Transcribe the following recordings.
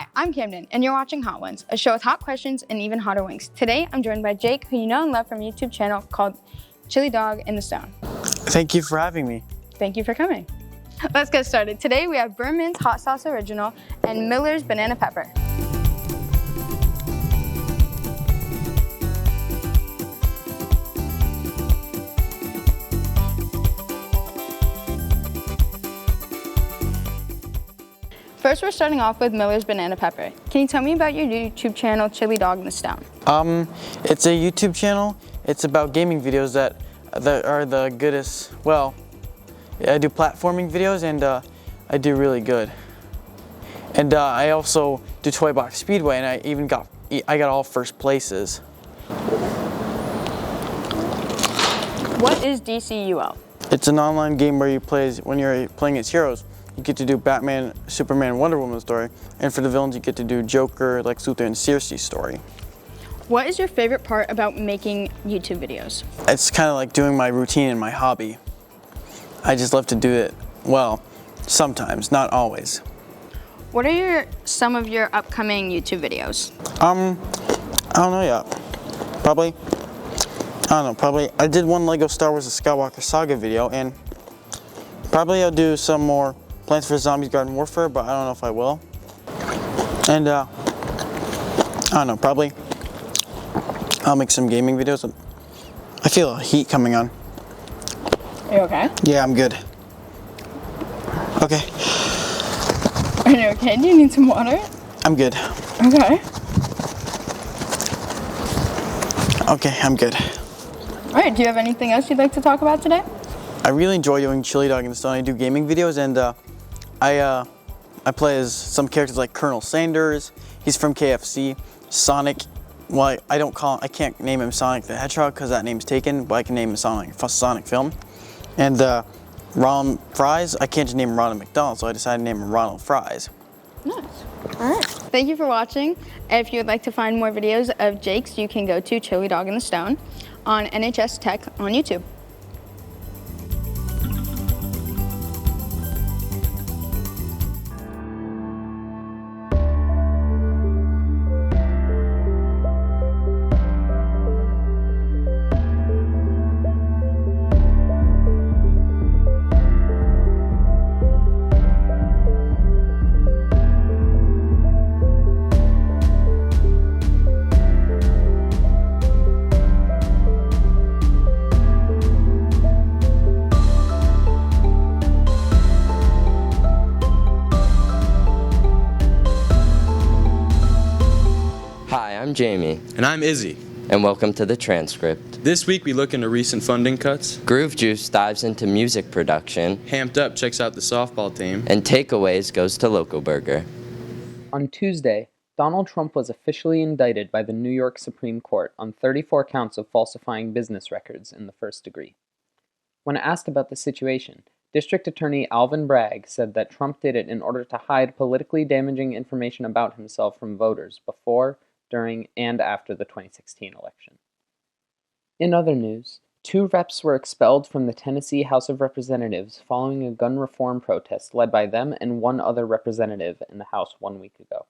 Hi, I'm Camden, and you're watching Hot Ones, a show with hot questions and even hotter wings. Today, I'm joined by Jake, who you know and love from a YouTube channel called Chili Dog in the Stone. Thank you for having me. Thank you for coming. Let's get started. Today, we have Berman's Hot Sauce Original and Miller's Banana Pepper. First, we're starting off with Miller's Banana Pepper. Can you tell me about your YouTube channel, Chili Dog in the Stone? It's a YouTube channel. It's about gaming videos that are the goodest. Well, I do platforming videos and I do really good. And I also do Toy Box Speedway, and I got all first places. What is DCUL? It's an online game where when you're playing as heroes. You get to do Batman, Superman, Wonder Woman story, and for the villains you get to do Joker, Lex Luthor, and Circe's story. What is your favorite part about making YouTube videos? It's kind of like doing my routine and my hobby. I just love to do it, well, sometimes, not always. What are some of your upcoming YouTube videos? I don't know yet. Probably I did one Lego Star Wars The Skywalker Saga video, and probably I'll do some more Plants vs. Zombies Garden Warfare, but I don't know if I will. And I don't know, probably I'll make some gaming videos. I feel a heat coming on. Are you okay? Yeah, I'm good. Okay. Are you okay? Do you need some water? I'm good. Okay. Okay, I'm good. All right, do you have anything else you'd like to talk about today? I really enjoy doing Chili Dog in the Stone. I do gaming videos, and I play as some characters like Colonel Sanders. He's from KFC. Sonic. Well, I can't name him Sonic the Hedgehog because that name's taken, but I can name him Sonic Film. And Ronald Fries. I can't just name him Ronald McDonald, so I decided to name him Ronald Fries. Nice. All right. Thank you for watching. If you would like to find more videos of Jake's, you can go to Chili Dog in the Stone on NHS Tech on YouTube. Hi, I'm Jamie. And I'm Izzy. And welcome to the Transcript. This week we look into recent funding cuts. Groove Juice dives into music production. Hamped Up checks out the softball team. And Takeaways goes to Local Burger. On Tuesday, Donald Trump was officially indicted by the New York Supreme Court on 34 counts of falsifying business records in the first degree. When asked about the situation, District Attorney Alvin Bragg said that Trump did it in order to hide politically damaging information about himself from voters before, during, and after the 2016 election. In other news, 2 reps were expelled from the Tennessee House of Representatives following a gun reform protest led by them and 1 other representative in the House 1 week ago.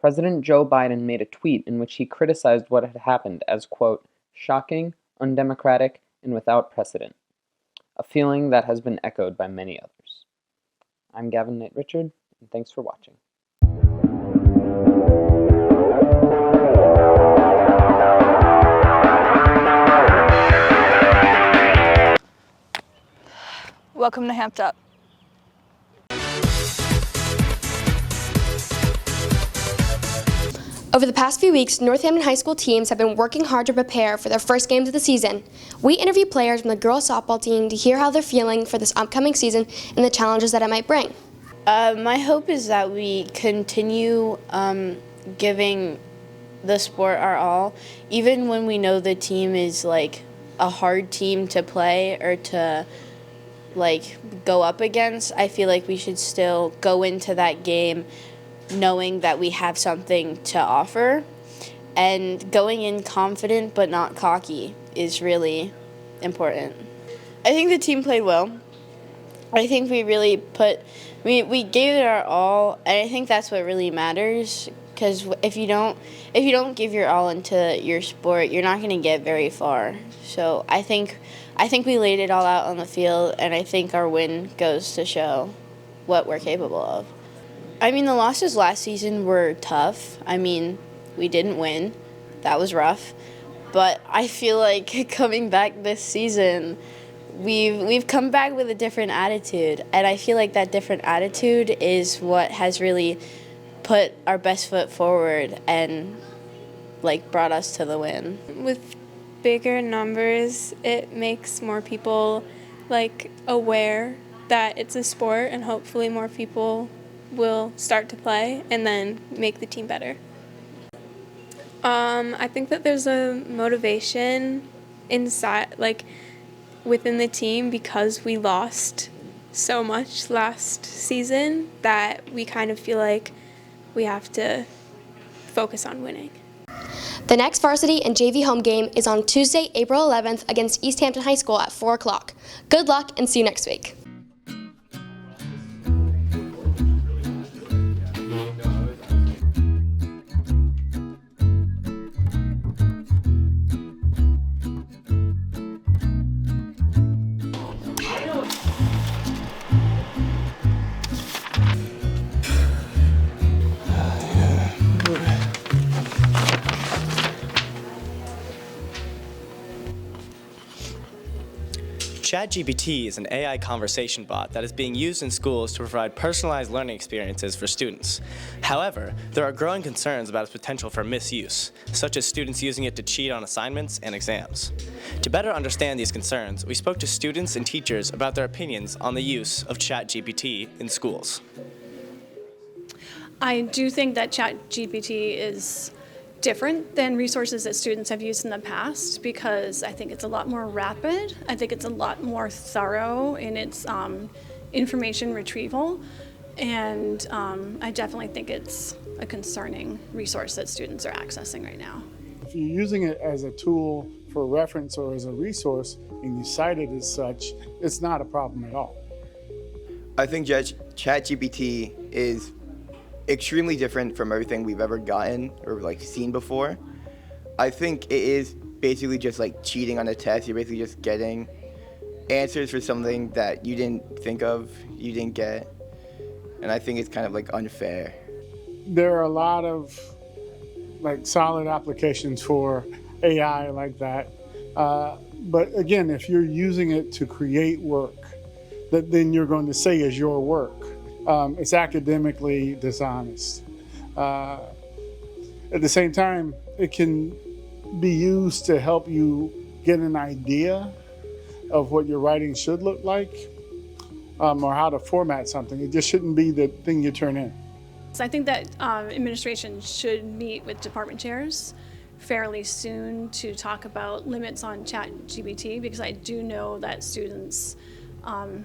President Joe Biden made a tweet in which he criticized what had happened as, quote, shocking, undemocratic, and without precedent, a feeling that has been echoed by many others. I'm Gavin Knight Richard, and thanks for watching. Welcome to Hamped Up. Over the past few weeks, Northampton High School teams have been working hard to prepare for their first games of the season. We interviewed players from the girls softball team to hear how they're feeling for this upcoming season and the challenges that it might bring. My hope is that we continue giving the sport our all, even when we know the team is like a hard team to play or to like go up against. I feel like we should still go into that game knowing that we have something to offer, and going in confident but not cocky is really important. I think the team played well. I think we really put we gave it our all, and I think that's what really matters. Because if you don't give your all into your sport, you're not going to get very far. So I think we laid it all out on the field, and I think our win goes to show what we're capable of. I mean, the losses last season were tough. I mean, we didn't win. That was rough. But I feel like coming back this season, we've come back with a different attitude, and I feel like that different attitude is what has really put our best foot forward and like brought us to the win. With bigger numbers, it makes more people like aware that it's a sport, and hopefully more people will start to play and then make the team better. I think that there's a motivation inside, like within the team, because we lost so much last season that we kind of feel like we have to focus on winning. The next varsity and JV home game is on Tuesday, April 11th against East Hampton High School at 4 o'clock. Good luck and see you next week. ChatGPT is an AI conversation bot that is being used in schools to provide personalized learning experiences for students. However, there are growing concerns about its potential for misuse, such as students using it to cheat on assignments and exams. To better understand these concerns, we spoke to students and teachers about their opinions on the use of ChatGPT in schools. I do think that ChatGPT is different than resources that students have used in the past, because I think it's a lot more rapid. I think it's a lot more thorough in its information retrieval, and I definitely think it's a concerning resource that students are accessing right now. If you're using it as a tool for reference or as a resource and you cite it as such, it's not a problem at all. I think ChatGPT is extremely different from everything we've ever gotten or like seen before. I think it is basically just like cheating on a test. You're basically just getting answers for something that you didn't think of, you didn't get, and I think it's kind of like unfair. There are a lot of like solid applications for AI like that, but again, if you're using it to create work that then you're going to say is your work, it's academically dishonest. At the same time, it can be used to help you get an idea of what your writing should look like, or how to format something. It just shouldn't be the thing you turn in. So I think that administration should meet with department chairs fairly soon to talk about limits on ChatGPT, because I do know that students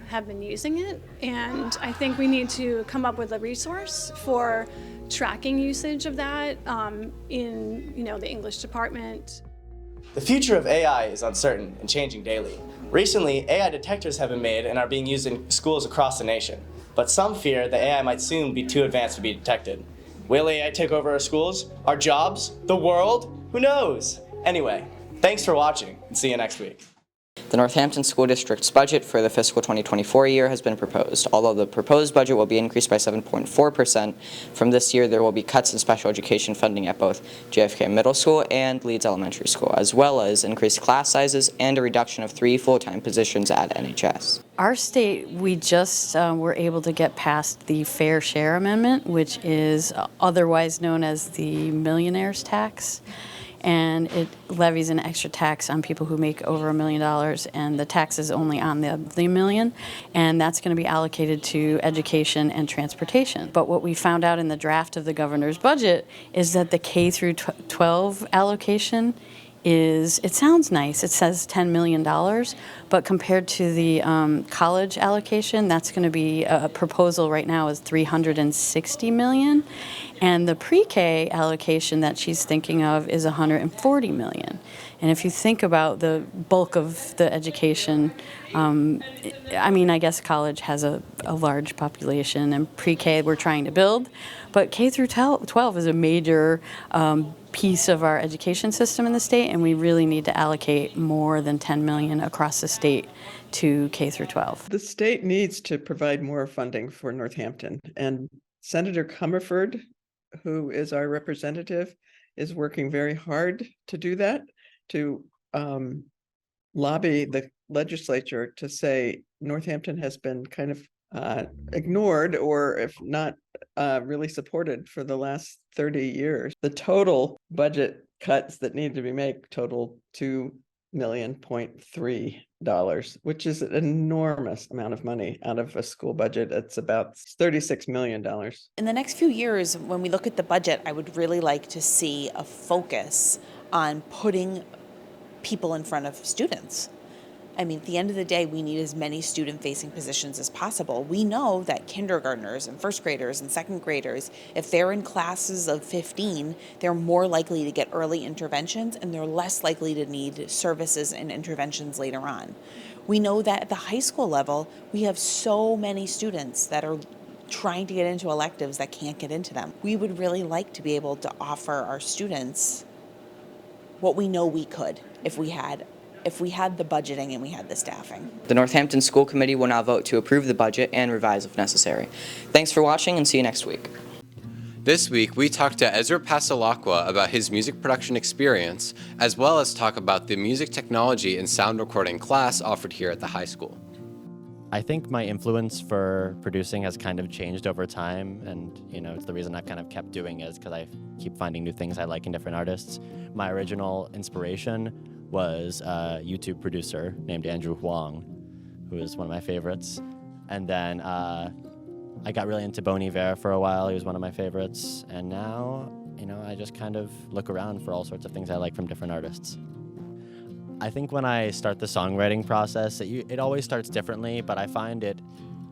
have been using it, and I think we need to come up with a resource for tracking usage of that in the English department. The future of AI is uncertain and changing daily. Recently, AI detectors have been made and are being used in schools across the nation, but some fear that AI might soon be too advanced to be detected. Will AI take over our schools, our jobs, the world? Who knows? Anyway, thanks for watching, and see you next week. The Northampton School District's budget for the fiscal 2024 year has been proposed. Although the proposed budget will be increased by 7.4%, from this year there will be cuts in special education funding at both JFK Middle School and Leeds Elementary School, as well as increased class sizes and a reduction of 3 full-time positions at NHS. Our state, we just were able to get past the Fair Share Amendment, which is otherwise known as the millionaire's tax. And it levies an extra tax on people who make over $1 million, and the tax is only on the million, and that's going to be allocated to education and transportation. But what we found out in the draft of the governor's budget is that the K through 12 allocation is, it sounds nice, it says $10 million, but compared to the college allocation, that's going to be, a proposal right now is $360 million. And the pre-K allocation that she's thinking of is $140 million. And if you think about the bulk of the education, I guess college has a large population, and pre-K we're trying to build, but K through 12 is a major piece of our education system in the state, and we really need to allocate more than $10 million across the state to K through 12. The state needs to provide more funding for Northampton, and Senator Comerford, who is our representative, is working very hard to do that, to lobby the legislature to say Northampton has been kind of ignored, or if not really supported for the last 30 years. The total budget cuts that need to be made total $2.3 million, which is an enormous amount of money out of a school budget. It's about $36 million. In the next few years, when we look at the budget, I would really like to see a focus on putting people in front of students. I mean, at the end of the day, we need as many student-facing positions as possible. We know that kindergartners and first graders and second graders, if they're in classes of 15, they're more likely to get early interventions, and they're less likely to need services and interventions later on. We know that at the high school level, we have so many students that are trying to get into electives that can't get into them. We would really like to be able to offer our students what we know we could if we had the budgeting and we had the staffing. The Northampton School Committee will now vote to approve the budget and revise if necessary. Thanks for watching, and see you next week. This week, we talked to Ezra Pasalakwa about his music production experience, as well as talk about the music technology and sound recording class offered here at the high school. I think my influence for producing has kind of changed over time, and it's the reason I've kind of kept doing it is because I keep finding new things I like in different artists. My original inspiration was a YouTube producer named Andrew Huang, who is one of my favorites. And then I got really into Bon Iver for a while. He was one of my favorites. And now, I just kind of look around for all sorts of things I like from different artists. I think when I start the songwriting process, it always starts differently, but I find it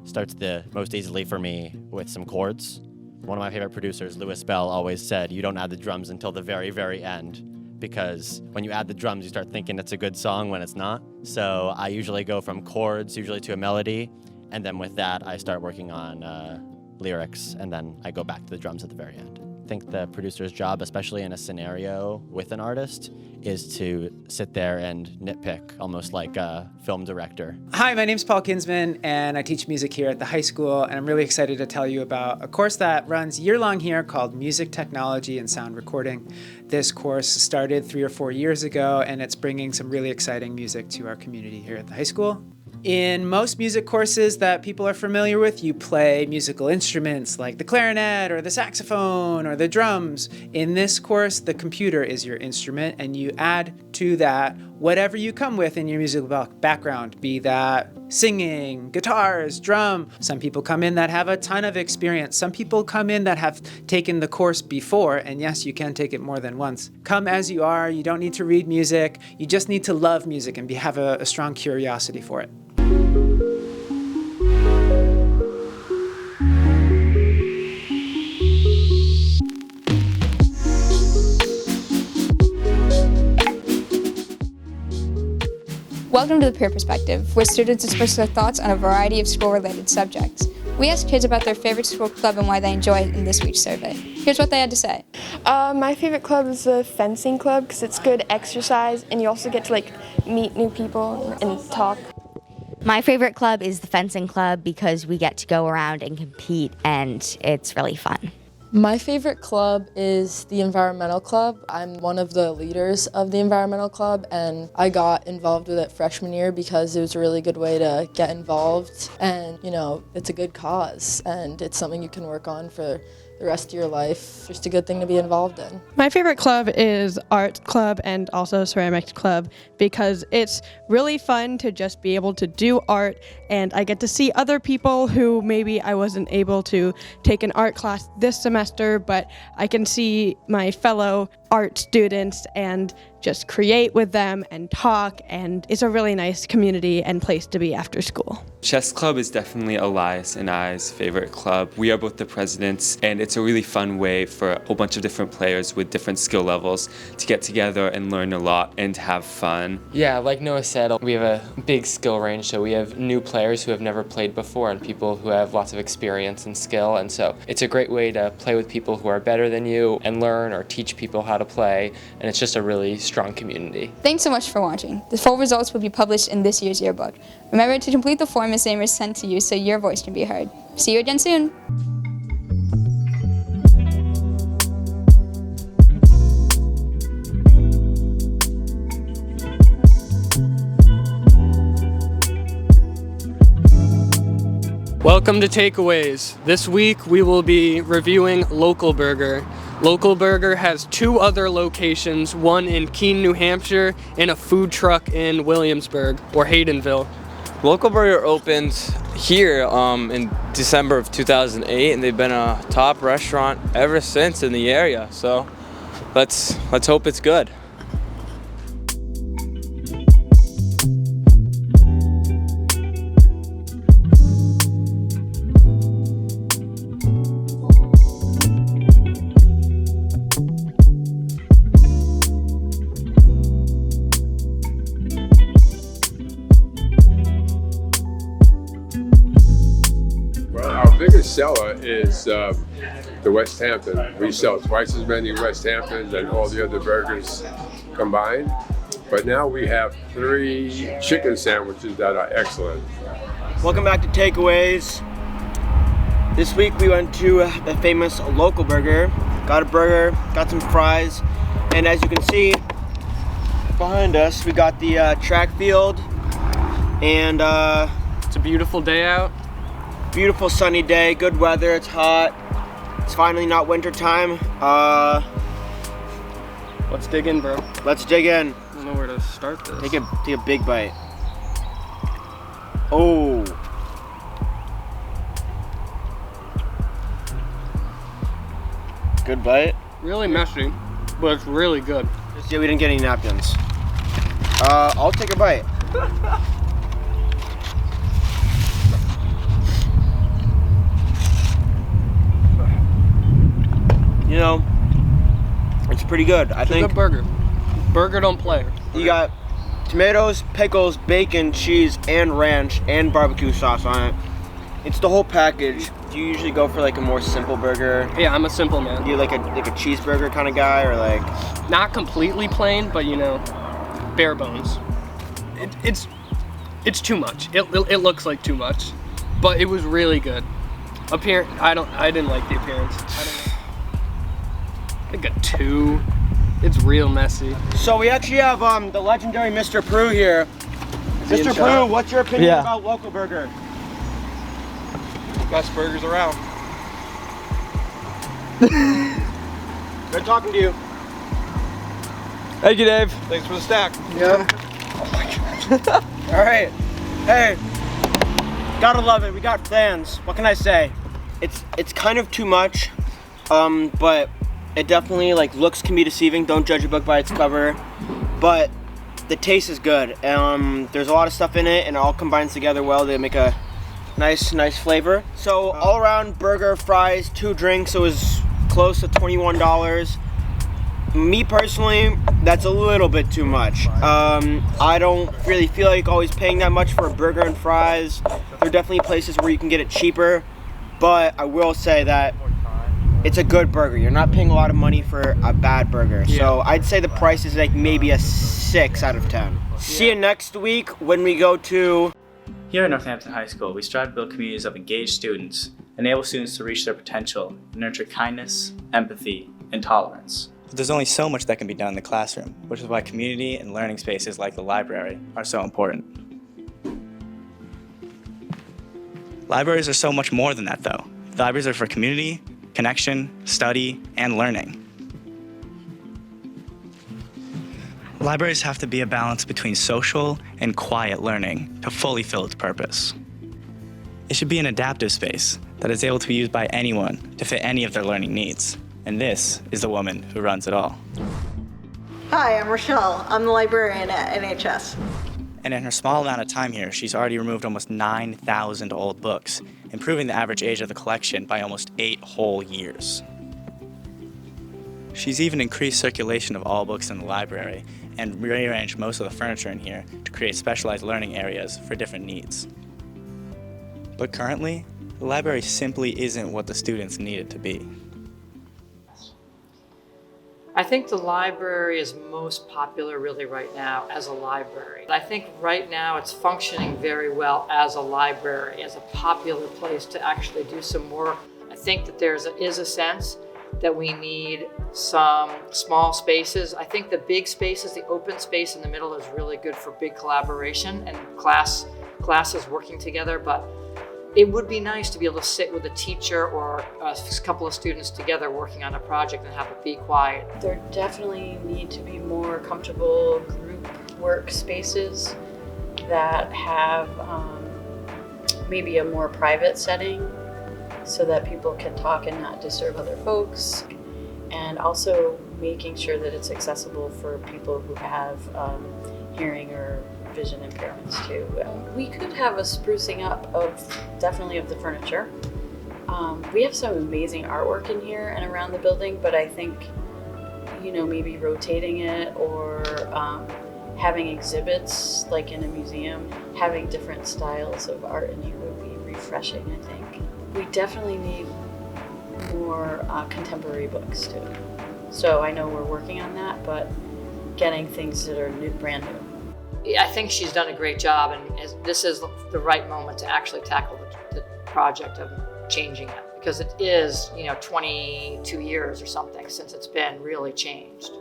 starts the most easily for me with some chords. One of my favorite producers, Louis Bell, always said, you don't add the drums until the very, very end, because when you add the drums, you start thinking it's a good song when it's not. So I usually go from chords, usually to a melody, and then with that, I start working on lyrics, and then I go back to the drums at the very end. I think the producer's job, especially in a scenario with an artist, is to sit there and nitpick, almost like a film director. Hi, my name's Paul Kinsman, and I teach music here at the high school, and I'm really excited to tell you about a course that runs year-long here called Music Technology and Sound Recording. This course started 3 or 4 years ago, and it's bringing some really exciting music to our community here at the high school. In most music courses that people are familiar with, you play musical instruments like the clarinet or the saxophone or the drums. In this course, the computer is your instrument, and you add to that whatever you come with in your musical background, be that singing, guitars, drum. Some people come in that have a ton of experience. Some people come in that have taken the course before, and yes, you can take it more than once. Come as you are. You don't need to read music. You just need to love music and have a strong curiosity for it. Welcome to The Peer Perspective, where students express their thoughts on a variety of school-related subjects. We asked kids about their favorite school club and why they enjoy it in this week's survey. Here's what they had to say. My favorite club is the fencing club because it's good exercise and you also get to meet new people and talk. My favorite club is the fencing club because we get to go around and compete and it's really fun. My favorite club is the environmental club. I'm one of the leaders of the environmental club, and I got involved with it freshman year because it was a really good way to get involved, and it's a good cause and it's something you can work on for the rest of your life. Just a good thing to be involved in. My favorite club is art club and also ceramics club because it's really fun to just be able to do art, and I get to see other people who maybe I wasn't able to take an art class this semester, but I can see my fellow art students and just create with them and talk, and it's a really nice community and place to be after school. Chess Club is definitely Elias and I's favorite club. We are both the presidents, and it's a really fun way for a whole bunch of different players with different skill levels to get together and learn a lot and have fun. Yeah, like Noah said, we have a big skill range, so we have new players who have never played before and people who have lots of experience and skill, and so it's a great way to play with people who are better than you and learn or teach people how to play, and it's just a really strong community. Thanks so much for watching. The full results will be published in this year's yearbook. Remember to complete the form as same as sent to you so your voice can be heard. See you again soon. Welcome to Takeaways. This week we will be reviewing Local Burger. Local Burger has 2 other locations, one in Keene, New Hampshire, and a food truck in Williamsburg, or Haydenville. Local Burger opened here in December of 2008, and they've been a top restaurant ever since in the area. So let's hope it's good. Biggest seller is the West Hampton. We sell twice as many West Hamptons and all the other burgers combined. But now we have 3 chicken sandwiches that are excellent. Welcome back to Takeaways. This week we went to the famous Local Burger. Got a burger, got some fries, and as you can see behind us, we got the track field, and it's a beautiful day out. Beautiful sunny day, good weather, it's hot. It's finally not winter time. Let's dig in, bro. Let's dig in. I don't know where to start this. Take a big bite. Oh. Good bite. Really messy, but it's really good. Yeah, we didn't get any napkins. I'll take a bite. You know, it's pretty good. I think. It's a good burger. Burger don't play. You got tomatoes, pickles, bacon, cheese, and ranch, and barbecue sauce on it. It's the whole package. Do you usually go for like a more simple burger? Yeah, I'm a simple man. You like a cheeseburger kind of guy, or like? Not completely plain, but you know, bare bones. It's too much. It looks like too much, but it was really good. I didn't like the appearance. I think a 2. It's real messy. So we actually have the legendary Mr. Prue here. Mr. Prue, what's your opinion about Local Burger? Best burgers around. Good talking to you. Thank you, Dave. Thanks for the stack. Yeah. Oh my God. All right. Hey, gotta love it. We got fans. What can I say? It's kind of too much, but it definitely looks can be deceiving. Don't judge a book by its cover, but the taste is good. There's a lot of stuff in it, and it all combines together well to make a nice flavor. So all around burger, fries, 2 drinks. It was close to $21. Me personally, that's a little bit too much. I don't really feel like always paying that much for a burger and fries. There are definitely places where you can get it cheaper, but I will say that it's a good burger. You're not paying a lot of money for a bad burger. Yeah. So I'd say the price is like maybe a 6 out of 10. Yeah. See you next week when we go to... Here at Northampton High School, we strive to build communities of engaged students, enable students to reach their potential, and nurture kindness, empathy, and tolerance. But there's only so much that can be done in the classroom, which is why community and learning spaces like the library are so important. Libraries are so much more than that, though. Libraries are for community, connection, study, and learning. Libraries have to be a balance between social and quiet learning to fully fill its purpose. It should be an adaptive space that is able to be used by anyone to fit any of their learning needs. And this is the woman who runs it all. Hi, I'm Rochelle. I'm the librarian at NHS. And in her small amount of time here, she's already removed almost 9,000 old books, improving the average age of the collection by almost 8 whole years. She's even increased circulation of all books in the library and rearranged most of the furniture in here to create specialized learning areas for different needs. But currently, the library simply isn't what the students need it to be. I think the library is most popular really right now as a library. I think right now it's functioning very well as a library, as a popular place to actually do some work. I think that there is a sense that we need some small spaces. I think the big spaces, the open space in the middle is really good for big collaboration and classes working together, but it would be nice to be able to sit with a teacher or a couple of students together working on a project and have it be quiet. There definitely need to be more comfortable group workspaces that have maybe a more private setting so that people can talk and not disturb other folks, and also making sure that it's accessible for people who have hearing or vision impairments too. We could have a sprucing up definitely of the furniture. We have some amazing artwork in here and around the building, but I think, maybe rotating it or having exhibits like in a museum, having different styles of art in here would be refreshing, I think. We definitely need more contemporary books too. So I know we're working on that, but getting things that are brand new. I think she's done a great job, and this is the right moment to actually tackle the project of changing it, because it is, 22 years or something since it's been really changed.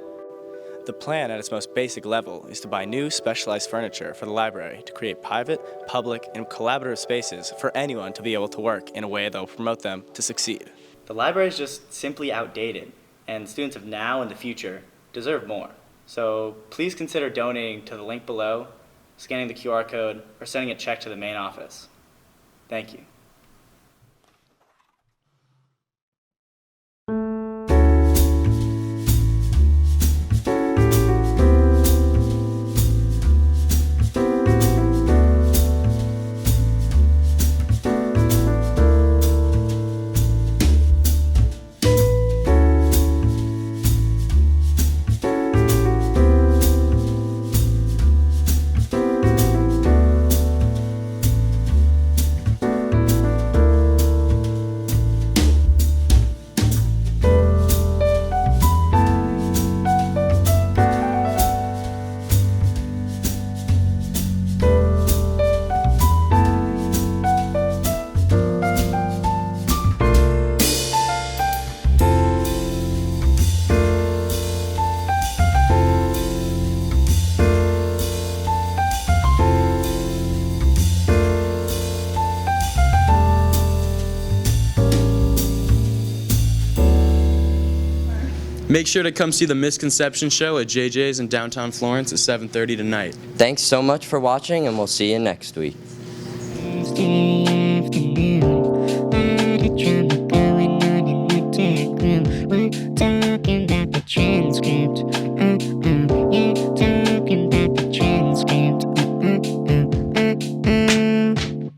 The plan at its most basic level is to buy new specialized furniture for the library to create private, public, and collaborative spaces for anyone to be able to work in a way that will promote them to succeed. The library is just simply outdated, and students of now and the future deserve more. So please consider donating to the link below, scanning the QR code, or sending a check to the main office. Thank you. Make sure to come see the Misconception Show at JJ's in downtown Florence at 7:30 tonight. Thanks so much for watching, and we'll see you next week.